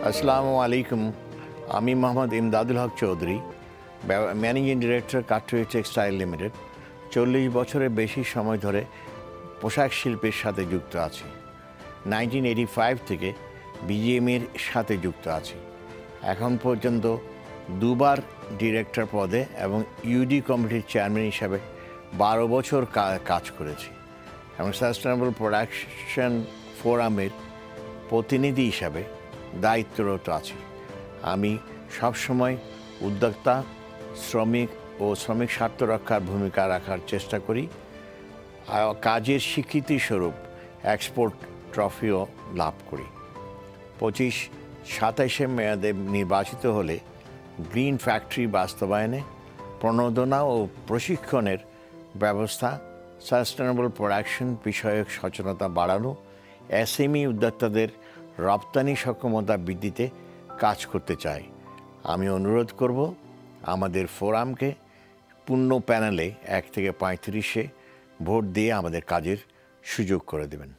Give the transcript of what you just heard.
আসসালামু আলাইকুম। আমি Mohammad Imdadul Haque Chowdhury, managing director Katri Textile Limited. 40 বছরের বেশি সময় ধরে পোশাক শিল্পের সাথে যুক্ত আছি। 1985 থেকে বিজিএমইর সাথে যুক্ত আছি। এখন পর্যন্ত দুবার ডিরেক্টর পদে এবং ইউডি কমিটির চেয়ারম্যান হিসাবে 12 বছর কাজ করেছি এবং সাস্টেনেবল প্রোডাকশন ফোরামের প্রতিনিধি হিসাবে দায়িত্বরত আছি। আমি সবসময় উদ্যোক্তা, শ্রমিক ও শ্রমিক স্বার্থ রক্ষার ভূমিকা রাখার চেষ্টা করি। কাজের স্বীকৃতিস্বরূপ এক্সপোর্ট ট্রফিও লাভ করি। 25-27 মেয়াদে নির্বাচিত হলে গ্রিন ফ্যাক্টরি বাস্তবায়নে প্রণোদনা ও প্রশিক্ষণের ব্যবস্থা, সাস্টেনেবল প্রোডাকশন বিষয়ক সচেতনতা বাড়ানো, এসএমই উদ্যোক্তাদের রপ্তানি সক্ষমতা বৃদ্ধিতে কাজ করতে চাই। আমি অনুরোধ করব আমাদের ফোরামকে পূর্ণ প্যানেলে 1 থেকে 35-এ ভোট দিয়ে আমাদের কাজের সুযোগ করে দেবেন।